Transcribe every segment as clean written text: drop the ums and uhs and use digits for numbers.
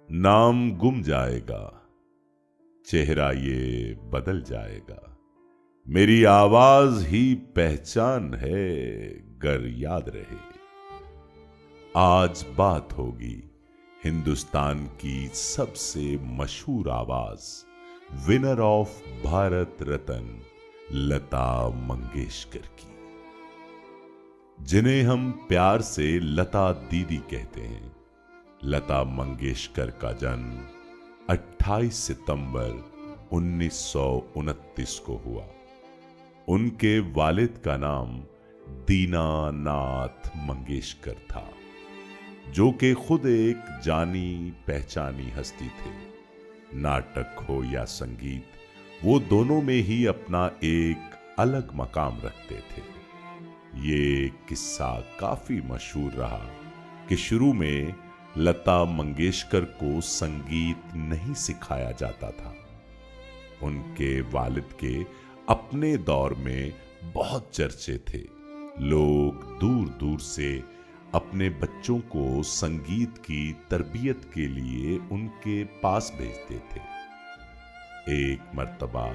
नाम गुम जाएगा, चेहरा ये बदल जाएगा। मेरी आवाज ही पहचान है, गर याद रहे। आज बात होगी हिंदुस्तान की सबसे मशहूर आवाज, विनर ऑफ भारत रत्न लता मंगेशकर की, जिन्हें हम प्यार से लता दीदी कहते हैं। लता मंगेशकर का जन्म 28 सितंबर 1929 को हुआ। उनके वालिद का नाम दीनानाथ मंगेशकर था, जो कि खुद एक जानी पहचानी हस्ती थे। नाटक हो या संगीत, वो दोनों में ही अपना एक अलग मकाम रखते थे। ये किस्सा काफी मशहूर रहा कि शुरू में लता मंगेशकर को संगीत नहीं सिखाया जाता था। उनके वालिद के अपने दौर में बहुत चर्चे थे। लोग दूर दूर से अपने बच्चों को संगीत की तरबियत के लिए उनके पास भेजते थे। एक मर्तबा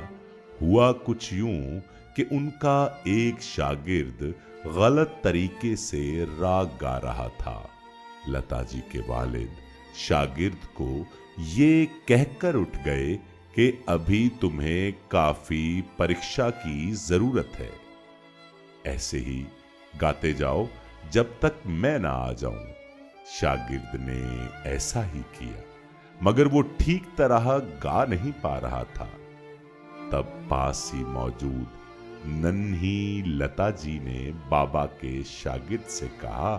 हुआ कुछ यूं कि उनका एक शागिर्द गलत तरीके से राग गा रहा था। लता जी के वालिद शागिर्द को ये कहकर उठ गए कि अभी तुम्हें काफी परीक्षा की जरूरत है, ऐसे ही गाते जाओ जब तक मैं ना आ जाऊं। शागिर्द ने ऐसा ही किया, मगर वो ठीक तरह गा नहीं पा रहा था। तब पास ही मौजूद नन्ही लता जी ने बाबा के शागिर्द से कहा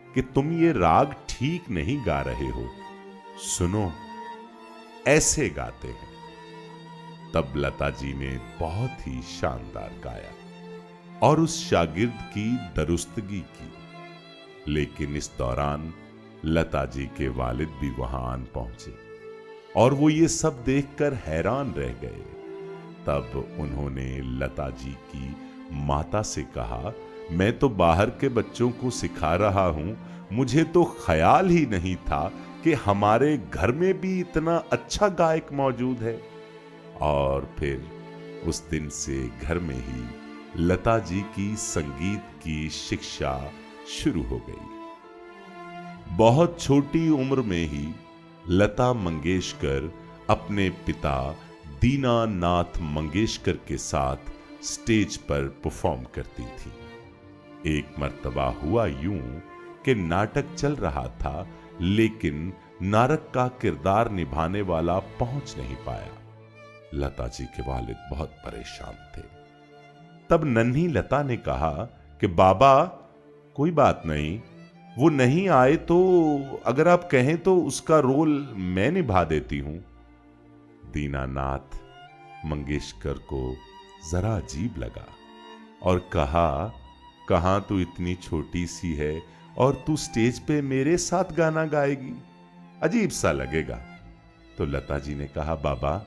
कि तुम ये राग ठीक नहीं गा रहे हो, सुनो, ऐसे गाते हैं। तब लता जी ने बहुत ही शानदार गाया और उस शागिर्द की दुरुस्तगी की। लेकिन इस दौरान लता जी के वालिद भी वहां आन पहुंचे और वो ये सब देखकर हैरान रह गए। तब उन्होंने लता जी की माता से कहा, मैं तो बाहर के बच्चों को सिखा रहा हूं, मुझे तो ख्याल ही नहीं था कि हमारे घर में भी इतना अच्छा गायक मौजूद है। और फिर उस दिन से घर में ही लता जी की संगीत की शिक्षा शुरू हो गई। बहुत छोटी उम्र में ही लता मंगेशकर अपने पिता दीनानाथ मंगेशकर के साथ स्टेज पर परफॉर्म करती थी। एक मर्तबा हुआ यूं कि नाटक चल रहा था, लेकिन नारक का किरदार निभाने वाला पहुंच नहीं पाया। लता जी के वालिद बहुत परेशान थे। तब नन्ही लता ने कहा कि बाबा, कोई बात नहीं, वो नहीं आए तो अगर आप कहें तो उसका रोल मैं निभा देती हूं। दीनानाथ मंगेशकर को जरा अजीब लगा और कहा, कहां तू इतनी छोटी सी है और तू स्टेज पे मेरे साथ गाना गाएगी, अजीब सा लगेगा। तो लता जी ने कहा, बाबा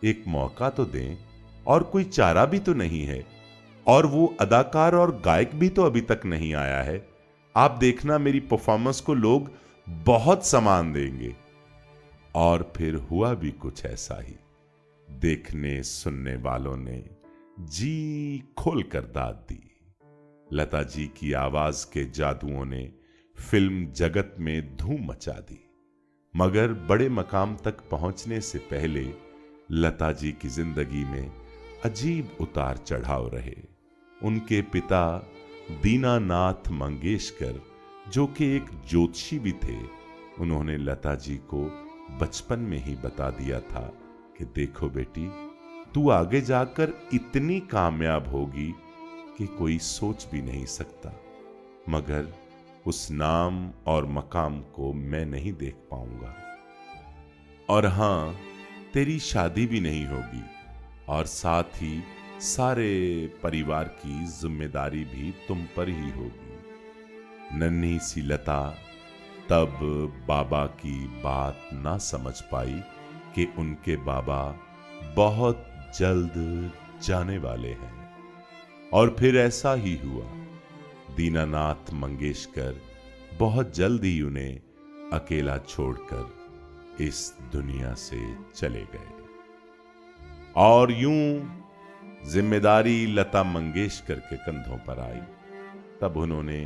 एक मौका तो दें, और कोई चारा भी तो नहीं है, और वो अदाकार और गायक भी तो अभी तक नहीं आया है। आप देखना मेरी परफॉर्मेंस को लोग बहुत सम्मान देंगे। और फिर हुआ भी कुछ ऐसा ही। देखने सुनने वालों ने जी खोल कर दाद दी। लता जी की आवाज के जादुओं ने फिल्म जगत में धूम मचा दी। मगर बड़े मकाम तक पहुंचने से पहले लता जी की जिंदगी में अजीब उतार चढ़ाव रहे। उनके पिता दीनानाथ मंगेशकर, जो कि एक ज्योतिषी भी थे, उन्होंने लता जी को बचपन में ही बता दिया था कि देखो बेटी, तू आगे जाकर इतनी कामयाब होगी कि कोई सोच भी नहीं सकता, मगर उस नाम और मकाम को मैं नहीं देख पाऊंगा। और हां, तेरी शादी भी नहीं होगी और साथ ही सारे परिवार की जिम्मेदारी भी तुम पर ही होगी। नन्ही सी लता तब बाबा की बात ना समझ पाई कि उनके बाबा बहुत जल्द जाने वाले हैं। और फिर ऐसा ही हुआ। दीनानाथ मंगेशकर बहुत जल्द ही उन्हें अकेला छोड़कर इस दुनिया से चले गए। और यूं जिम्मेदारी लता मंगेशकर के कंधों पर आई। तब उन्होंने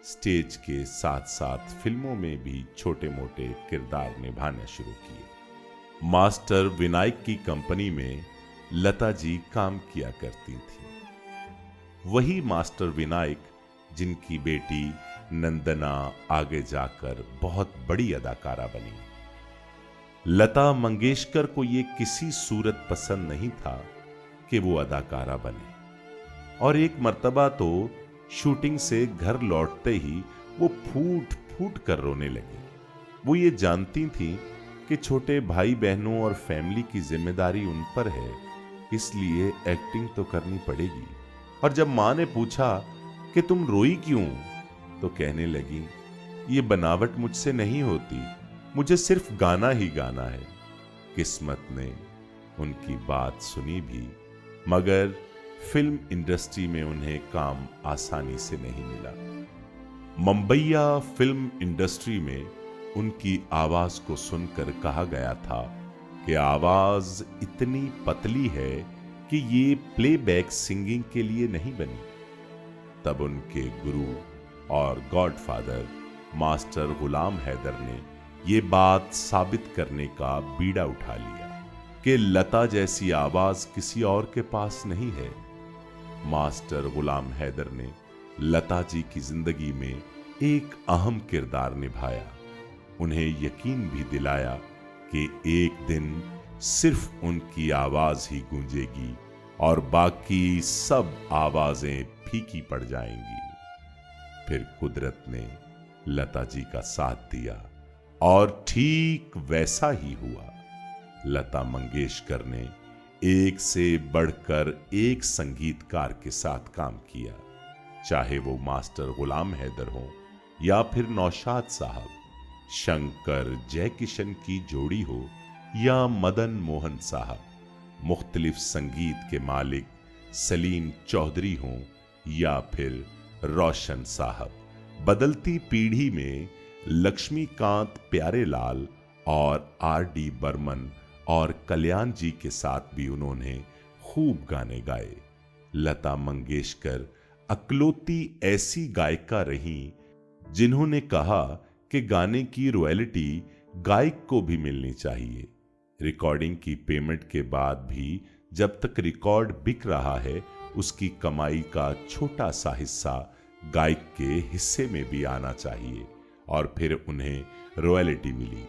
स्टेज के साथ साथ फिल्मों में भी छोटे मोटे किरदार निभाने शुरू किए। मास्टर विनायक की कंपनी में लता जी काम किया करती थी। वही मास्टर विनायक जिनकी बेटी नंदना आगे जाकर बहुत बड़ी अदाकारा बनी। लता मंगेशकर को यह किसी सूरत पसंद नहीं था कि वो अदाकारा बने, और एक मर्तबा तो शूटिंग से घर लौटते ही वो फूट फूट कर रोने लगी। वो ये जानती थी कि छोटे भाई बहनों और फैमिली की जिम्मेदारी उन पर है, इसलिए एक्टिंग तो करनी पड़ेगी। और जब मां ने पूछा कि तुम रोई क्यों, तो कहने लगी, ये बनावट मुझसे नहीं होती, मुझे सिर्फ गाना ही गाना है। किस्मत ने उनकी बात सुनी भी, मगर फिल्म इंडस्ट्री में उन्हें काम आसानी से नहीं मिला। मुंबईया फिल्म इंडस्ट्री में उनकी आवाज को सुनकर कहा गया था कि आवाज इतनी पतली है कि ये प्लेबैक सिंगिंग के लिए नहीं बनी। तब उनके गुरु और गॉडफादर मास्टर गुलाम हैदर ने ये बात साबित करने का बीड़ा उठा लिया कि लता जैसी आवाज किसी और के पास नहीं है। मास्टर गुलाम हैदर ने लता जी की जिंदगी में एक अहम किरदार निभाया। उन्हें यकीन भी दिलाया कि एक दिन सिर्फ उनकी आवाज ही गूंजेगी और बाकी सब आवाजें फीकी पड़ जाएंगी। फिर कुदरत ने लता जी का साथ दिया और ठीक वैसा ही हुआ। लता मंगेशकर ने एक से बढ़कर एक संगीतकार के साथ काम किया, चाहे वो मास्टर गुलाम हैदर हो या फिर नौशाद साहब, शंकर जयकिशन की जोड़ी हो या मदन मोहन साहब, मुख्तलिफ संगीत के मालिक सलीम चौधरी हो या फिर रोशन साहब। बदलती पीढ़ी में लक्ष्मीकांत प्यारेलाल और R.D. बर्मन और कल्याण जी के साथ भी उन्होंने खूब गाने गाए। लता मंगेशकर अकलौती ऐसी गायिका रही जिन्होंने कहा कि गाने की रॉयल्टी गायक को भी मिलनी चाहिए। रिकॉर्डिंग की पेमेंट के बाद भी जब तक रिकॉर्ड बिक रहा है, उसकी कमाई का छोटा सा हिस्सा गायक के हिस्से में भी आना चाहिए, और फिर उन्हें रॉयल्टी मिली।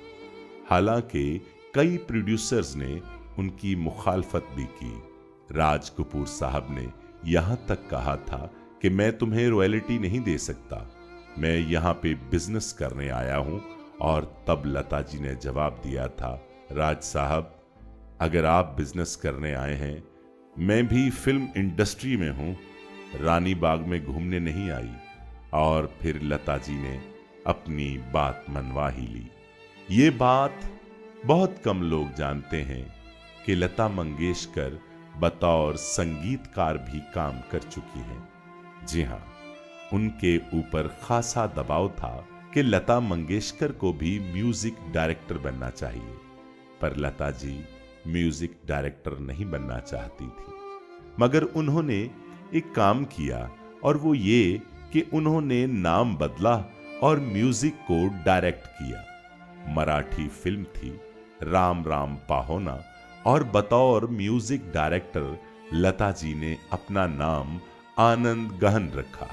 हालांकि कई प्रोड्यूसर्स ने उनकी मुखालफत भी की। राज कपूर साहब ने यहां तक कहा था कि मैं तुम्हें रॉयल्टी नहीं दे सकता, मैं यहां पे बिजनेस करने आया हूं। और तब लता जी ने जवाब दिया था, राज साहब, अगर आप बिजनेस करने आए हैं, मैं भी फिल्म इंडस्ट्री में हूं, रानी बाग में घूमने नहीं आई। और फिर लता जी ने अपनी बात मनवा ही ली। ये बात बहुत कम लोग जानते हैं कि लता मंगेशकर बतौर संगीतकार भी काम कर चुकी हैं। जी हां, उनके ऊपर खासा दबाव था कि लता मंगेशकर को भी म्यूजिक डायरेक्टर बनना चाहिए, पर लता जी म्यूजिक डायरेक्टर नहीं बनना चाहती थी। मगर उन्होंने एक काम किया, और वो ये कि उन्होंने नाम बदला और म्यूजिक को डायरेक्ट किया। मराठी फिल्म थी राम राम पाहोना, और बतौर म्यूजिक डायरेक्टर लता जी ने अपना नाम आनंद गहन रखा।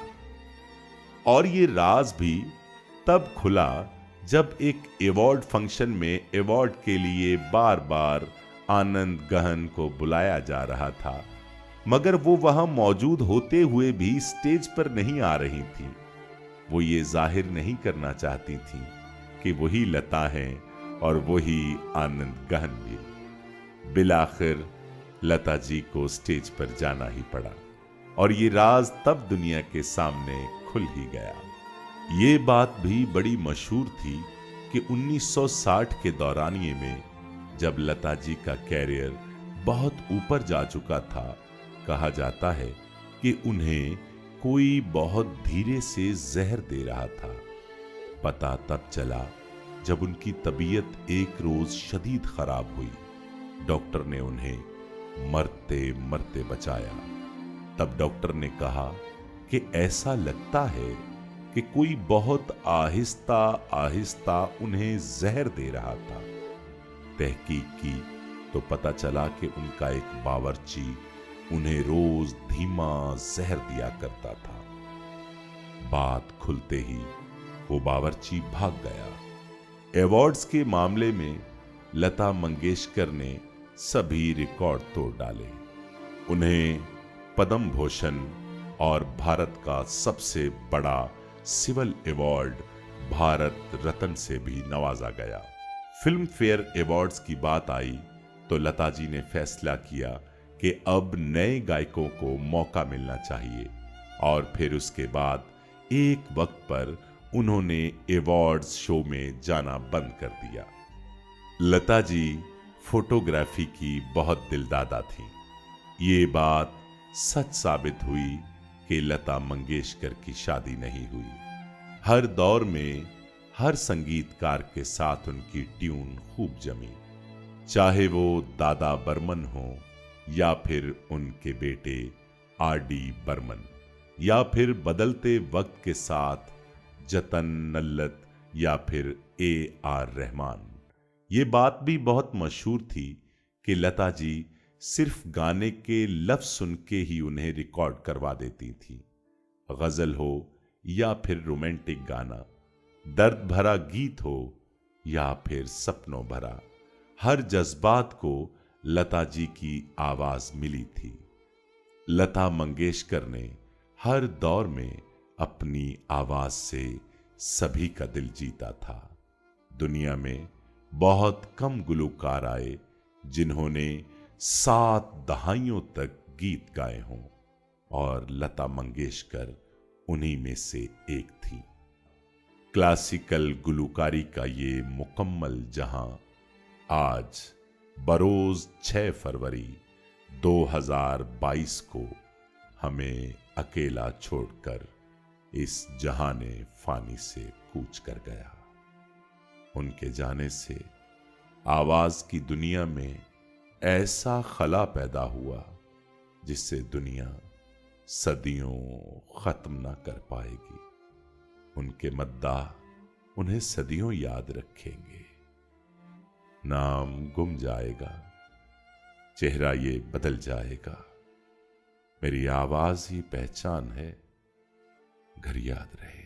और ये राज भी तब खुला जब एक अवार्ड फंक्शन में अवार्ड के लिए बार बार आनंद गहन को बुलाया जा रहा था, मगर वो वहां मौजूद होते हुए भी स्टेज पर नहीं आ रही थी। वो ये जाहिर नहीं करना चाहती थी कि वही लता हैं और वही आनंद गहन भी। बिलाखिर लता जी को स्टेज पर जाना ही पड़ा, और ये राज तब दुनिया के सामने खुल ही गया। ये बात भी बड़ी मशहूर थी कि 1960 के दौरानिए में, जब लता जी का कैरियर बहुत ऊपर जा चुका था, कहा जाता है कि उन्हें कोई बहुत धीरे से जहर दे रहा था। पता तब चला जब उनकी तबीयत एक रोज शदीद खराब हुई, डॉक्टर ने उन्हें मरते मरते बचाया। तब डॉक्टर ने कहा कि ऐसा लगता है कि कोई बहुत आहिस्ता आहिस्ता उन्हें जहर दे रहा था। तहकीक की तो पता चला कि उनका एक बावर्ची उन्हें रोज धीमा जहर दिया करता था। बात खुलते ही वो बावर्ची भाग गया। अवार्ड्स के मामले में लता मंगेशकर ने सभी रिकॉर्ड तोड़ डाले। उन्हें पद्म भूषण और भारत का सबसे बड़ा सिविल अवार्ड भारत रत्न से भी नवाजा गया। फिल्म फेयर अवार्ड्स की बात आई तो लता जी ने फैसला किया कि अब नए गायकों को मौका मिलना चाहिए, और फिर उसके बाद एक वक्त पर उन्होंने अवार्ड्स शो में जाना बंद कर दिया। लता जी फोटोग्राफी की बहुत दिलदादा थीं। ये बात सच साबित हुई कि लता मंगेशकर की शादी नहीं हुई। हर दौर में हर संगीतकार के साथ उनकी ट्यून खूब जमी, चाहे वो दादा बर्मन हो या फिर उनके बेटे आर.डी. बर्मन, या फिर बदलते वक्त के साथ जतन नल्लत या फिर A.R. रहमान। ये बात भी बहुत मशहूर थी कि लता जी सिर्फ गाने के लफ्ज सुन के ही उन्हें रिकॉर्ड करवा देती थी। गजल हो या फिर रोमांटिक गाना, दर्द भरा गीत हो या फिर सपनों भरा, हर जज्बात को लता जी की आवाज मिली थी। लता मंगेशकर ने हर दौर में अपनी आवाज से सभी का दिल जीता था। दुनिया में बहुत कम गुलूकार आए जिन्होंने 7 दहाइयों तक गीत गाए हों, और लता मंगेशकर उन्हीं में से एक थी। क्लासिकल गुलूकारी का ये मुकम्मल जहां आज बरोज 6 फरवरी 2022 को हमें अकेला छोड़कर इस जहाने फानी से कूच कर गया। उनके जाने से आवाज की दुनिया में ऐसा खला पैदा हुआ जिससे दुनिया सदियों खत्म ना कर पाएगी। उनके मद्दाह उन्हें सदियों याद रखेंगे। नाम गुम जाएगा, चेहरा ये बदल जाएगा, मेरी आवाज ही पहचान है, घर याद रहेगा।